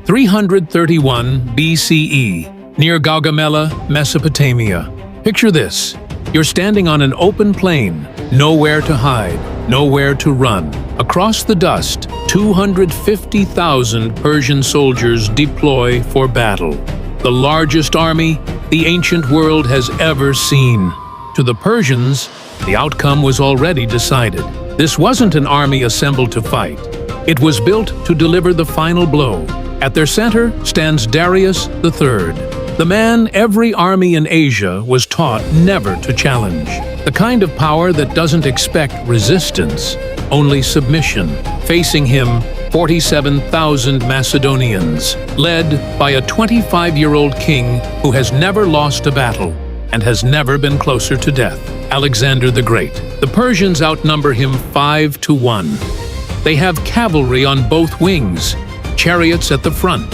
331 BCE, near Gaugamela, Mesopotamia. Picture this. You're standing on an open plain, nowhere to hide, nowhere to run. Across the dust, 250,000 Persian soldiers deploy for battle. The largest army the ancient world has ever seen. To the Persians, the outcome was already decided. This wasn't an army assembled to fight. It was built to deliver the final blow. At their center stands Darius III, the man every army in Asia was taught never to challenge. The kind of power that doesn't expect resistance, only submission. Facing him, 47,000 Macedonians, led by a 25-year-old king who has never lost a battle and has never been closer to death, Alexander the Great. The Persians outnumber him 5-1. They have cavalry on both wings, chariots at the front,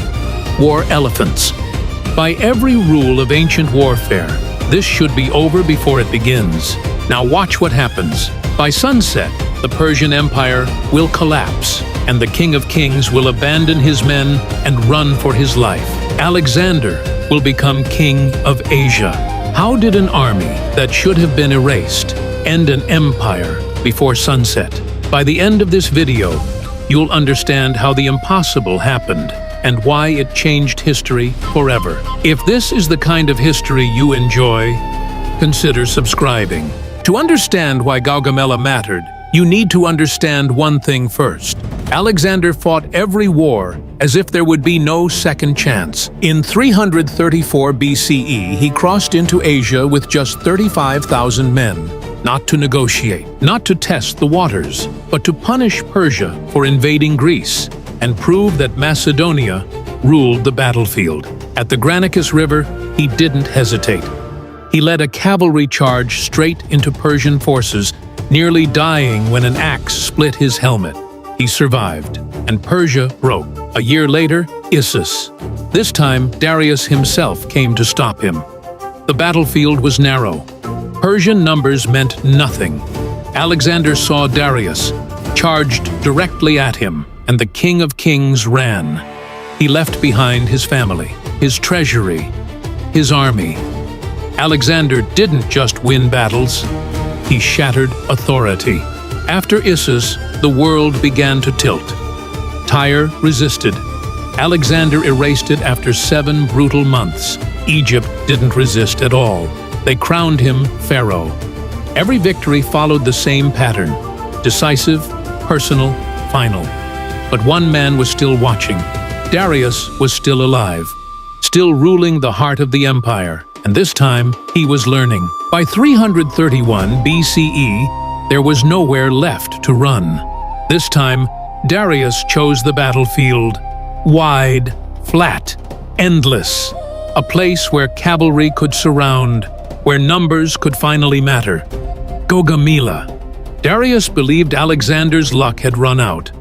war elephants. By every rule of ancient warfare, this should be over before it begins. Now watch what happens. By sunset, the Persian Empire will collapse, and the King of Kings will abandon his men and run for his life. Alexander will become King of Asia. How did an army that should have been erased end an empire before sunset? By the end of this video, you'll understand how the impossible happened and why it changed history forever. If this is the kind of history you enjoy, consider subscribing. To understand why Gaugamela mattered, you need to understand one thing first. Alexander fought every war as if there would be no second chance. In 334 BCE, he crossed into Asia with just 35,000 men, not to negotiate, not to test the waters, but to punish Persia for invading Greece and prove that Macedonia ruled the battlefield. At the Granicus River, he didn't hesitate. He led a cavalry charge straight into Persian forces, nearly dying when an axe split his helmet. He survived, and Persia broke. A year later, Issus. This time, Darius himself came to stop him. The battlefield was narrow. Persian numbers meant nothing. Alexander saw Darius, charged directly at him, and the King of Kings ran. He left behind his family, his treasury, his army. Alexander didn't just win battles, he shattered authority. After Issus, the world began to tilt. Tyre resisted. Alexander erased it after 7 brutal months. Egypt didn't resist at all. They crowned him pharaoh. Every victory followed the same pattern: decisive, personal, final. But one man was still watching. Darius was still alive, still ruling the heart of the empire, and this time he was learning. By 331 BCE, there was nowhere left to run. This time, Darius chose the battlefield: wide, flat, endless. A place where cavalry could surround, where numbers could finally matter. Gaugamela. Darius believed Alexander's luck had run out,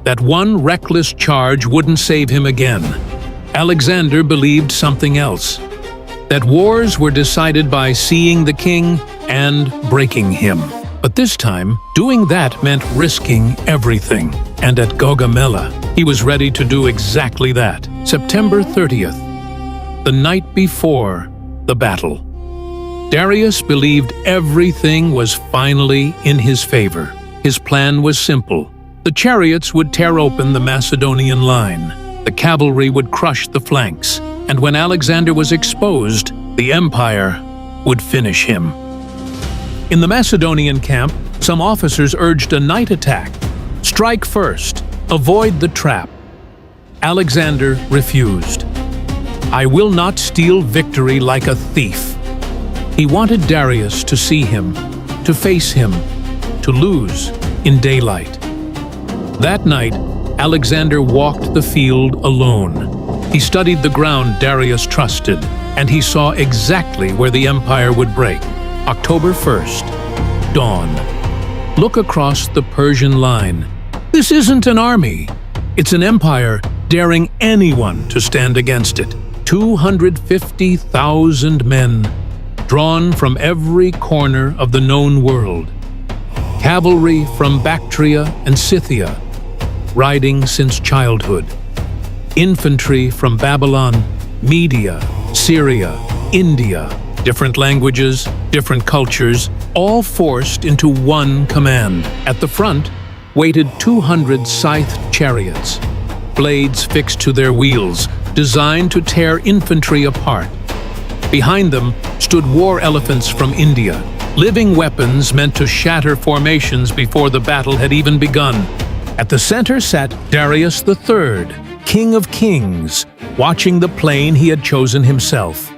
that one reckless charge wouldn't save him again. Alexander believed something else, that wars were decided by seeing the king and breaking him. But this time, doing that meant risking everything. And at Gaugamela, he was ready to do exactly that. September 30th, the night before the battle. Darius believed everything was finally in his favor. His plan was simple. The chariots would tear open the Macedonian line. The cavalry would crush the flanks. And when Alexander was exposed, the empire would finish him. In the Macedonian camp, some officers urged a night attack. Strike first, avoid the trap. Alexander refused. "I will not steal victory like a thief." He wanted Darius to see him, to face him, to lose in daylight. That night, Alexander walked the field alone. He studied the ground Darius trusted, and he saw exactly where the empire would break. October 1st, dawn. Look across the Persian line. This isn't an army. It's an empire daring anyone to stand against it. 250,000 men, drawn from every corner of the known world. Cavalry from Bactria and Scythia, riding since childhood. Infantry from Babylon, Media, Syria, India, different languages, different cultures, all forced into one command. At the front waited 200 scythed chariots, blades fixed to their wheels, designed to tear infantry apart. Behind them stood war elephants from India, living weapons meant to shatter formations before the battle had even begun. At the center sat Darius III, King of Kings, watching the plain he had chosen himself.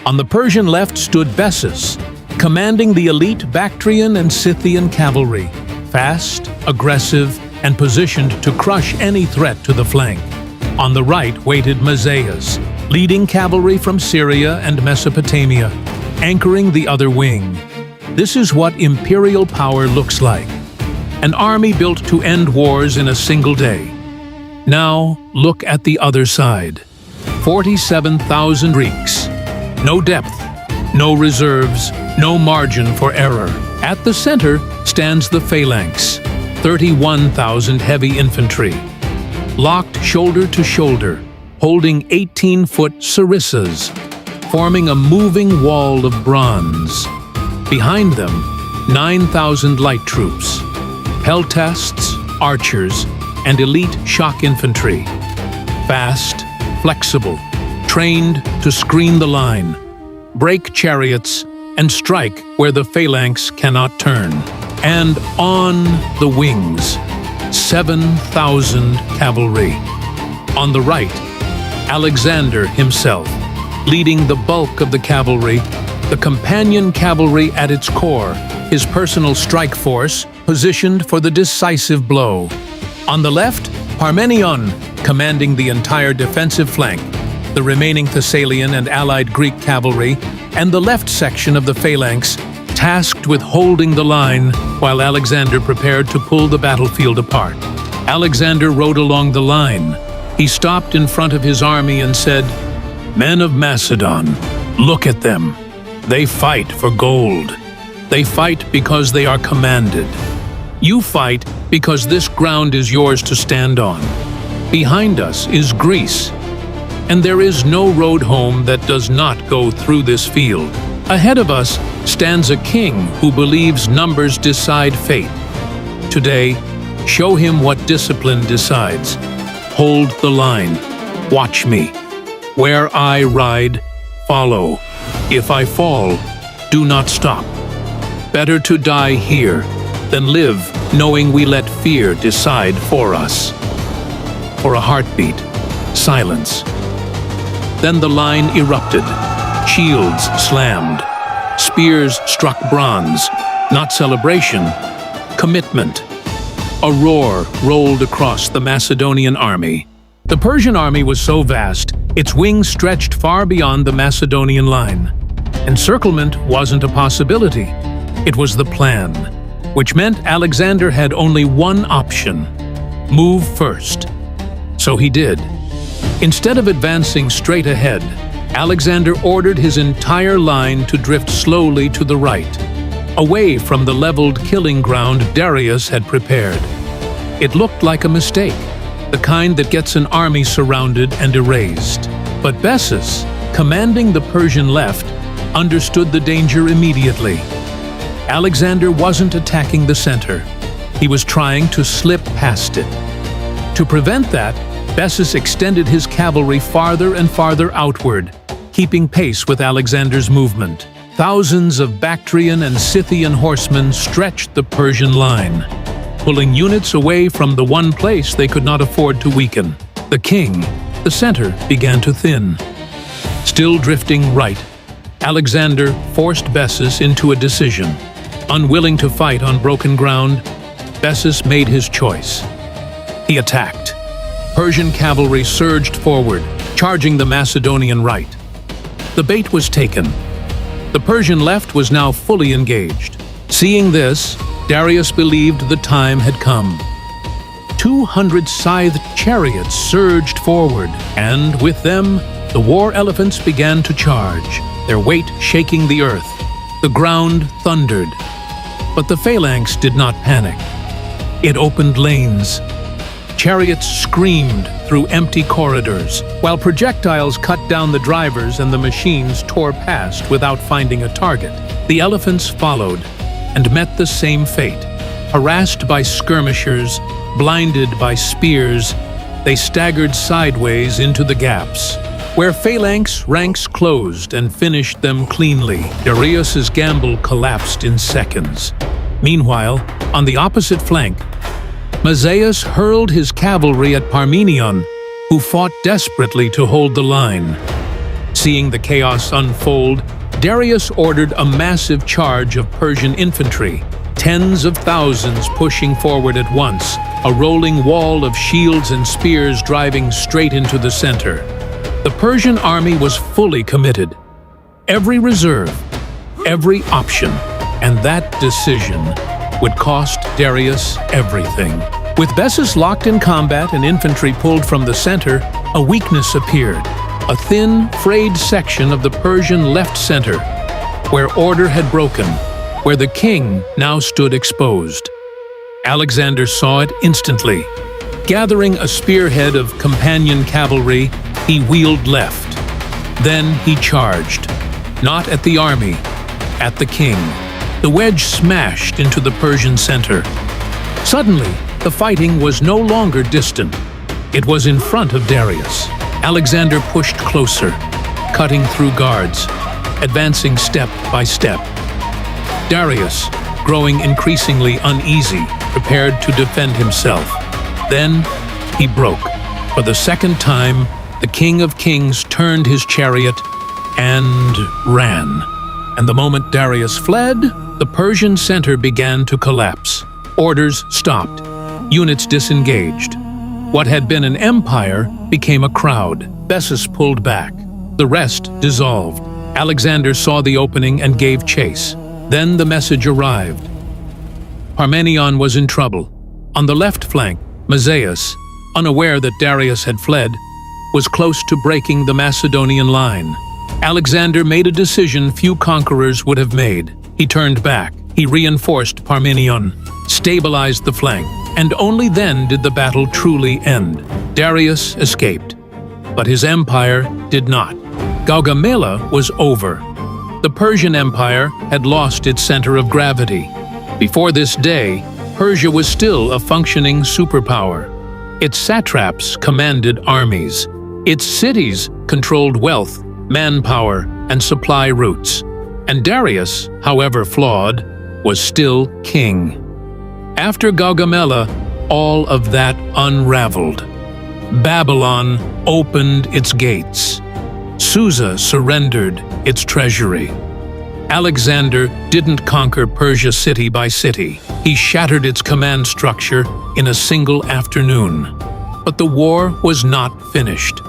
On the Persian left stood Bessus, commanding the elite Bactrian and Scythian cavalry, fast, aggressive, and positioned to crush any threat to the flank. On the right waited Mazaeus, leading cavalry from Syria and Mesopotamia, anchoring the other wing. This is what imperial power looks like. An army built to end wars in a single day. Now, look at the other side. 47,000 Greeks. No depth, no reserves, no margin for error. At the center stands the phalanx, 31,000 heavy infantry, locked shoulder to shoulder, holding 18-foot sarissas, forming a moving wall of bronze. Behind them, 9,000 light troops, peltasts, archers, and elite shock infantry. Fast, flexible, trained to screen the line, break chariots, and strike where the phalanx cannot turn. And on the wings, 7,000 cavalry. On the right, Alexander himself, leading the bulk of the cavalry, the companion cavalry at its core, his personal strike force positioned for the decisive blow. On the left, Parmenion, commanding the entire defensive flank, the remaining Thessalian and allied Greek cavalry, and the left section of the phalanx, tasked with holding the line while Alexander prepared to pull the battlefield apart. Alexander rode along the line. He stopped in front of his army and said, "Men of Macedon, look at them. They fight for gold. They fight because they are commanded. You fight because this ground is yours to stand on. Behind us is Greece, and there is no road home that does not go through this field. Ahead of us stands a king who believes numbers decide fate. Today, show him what discipline decides. Hold the line. Watch me. Where I ride, follow. If I fall, do not stop. Better to die here than live knowing we let fear decide for us." For a heartbeat, silence. Then the line erupted. Shields slammed. Spears struck bronze. Not celebration, commitment. A roar rolled across the Macedonian army. The Persian army was so vast, its wings stretched far beyond the Macedonian line. Encirclement wasn't a possibility. It was the plan, which meant Alexander had only one option: move first. So he did. Instead of advancing straight ahead, Alexander ordered his entire line to drift slowly to the right, away from the leveled killing ground Darius had prepared. It looked like a mistake, the kind that gets an army surrounded and erased. But Bessus, commanding the Persian left, understood the danger immediately. Alexander wasn't attacking the center. He was trying to slip past it. To prevent that, Bessus extended his cavalry farther and farther outward, keeping pace with Alexander's movement. Thousands of Bactrian and Scythian horsemen stretched the Persian line, pulling units away from the one place they could not afford to weaken. The king, the center, began to thin. Still drifting right, Alexander forced Bessus into a decision. Unwilling to fight on broken ground, Bessus made his choice. He attacked. Persian cavalry surged forward, charging the Macedonian right. The bait was taken. The Persian left was now fully engaged. Seeing this, Darius believed the time had come. 200 scythed chariots surged forward, and with them, the war elephants began to charge, their weight shaking the earth. The ground thundered. But the phalanx did not panic. It opened lanes. Chariots screamed through empty corridors, while projectiles cut down the drivers and the machines tore past without finding a target. The elephants followed and met the same fate. Harassed by skirmishers, blinded by spears, they staggered sideways into the gaps, where phalanx ranks closed and finished them cleanly. Darius's gamble collapsed in seconds. Meanwhile, on the opposite flank, Mazaeus hurled his cavalry at Parmenion, who fought desperately to hold the line. Seeing the chaos unfold, Darius ordered a massive charge of Persian infantry, tens of thousands pushing forward at once, a rolling wall of shields and spears driving straight into the center. The Persian army was fully committed. Every reserve, every option, and that decision would cost Darius everything. With Bessus locked in combat and infantry pulled from the center, a weakness appeared. A thin, frayed section of the Persian left center, where order had broken, where the king now stood exposed. Alexander saw it instantly. Gathering a spearhead of companion cavalry, he wheeled left. Then he charged, not at the army, at the king. The wedge smashed into the Persian center. Suddenly, the fighting was no longer distant. It was in front of Darius. Alexander pushed closer, cutting through guards, advancing step by step. Darius, growing increasingly uneasy, prepared to defend himself. Then he broke. For the second time, the King of Kings turned his chariot and ran. And the moment Darius fled, the Persian center began to collapse. Orders stopped. Units disengaged. What had been an empire became a crowd. Bessus pulled back. The rest dissolved. Alexander saw the opening and gave chase. Then the message arrived. Parmenion was in trouble. On the left flank, Mazaeus, unaware that Darius had fled, was close to breaking the Macedonian line. Alexander made a decision few conquerors would have made. He turned back. He reinforced Parmenion, stabilized the flank, and only then did the battle truly end. Darius escaped, but his empire did not. Gaugamela was over. The Persian Empire had lost its center of gravity. Before this day, Persia was still a functioning superpower. Its satraps commanded armies. Its cities controlled wealth, manpower, and supply routes. And Darius, however flawed, was still king. After Gaugamela, all of that unraveled. Babylon opened its gates. Susa surrendered its treasury. Alexander didn't conquer Persia city by city. He shattered its command structure in a single afternoon. But the war was not finished.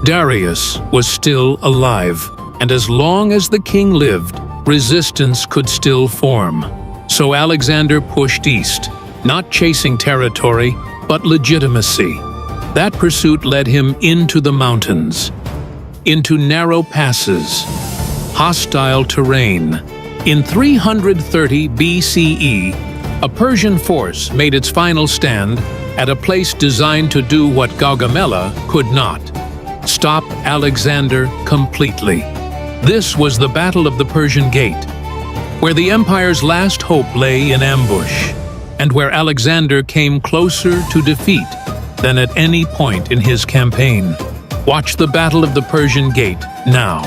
Darius was still alive, and as long as the king lived, resistance could still form. So Alexander pushed east, not chasing territory, but legitimacy. That pursuit led him into the mountains, into narrow passes, hostile terrain. In 330 BCE, a Persian force made its final stand at a place designed to do what Gaugamela could not: stop Alexander completely. This was the Battle of the Persian Gate, where the empire's last hope lay in ambush, and where Alexander came closer to defeat than at any point in his campaign. Watch the Battle of the Persian Gate now.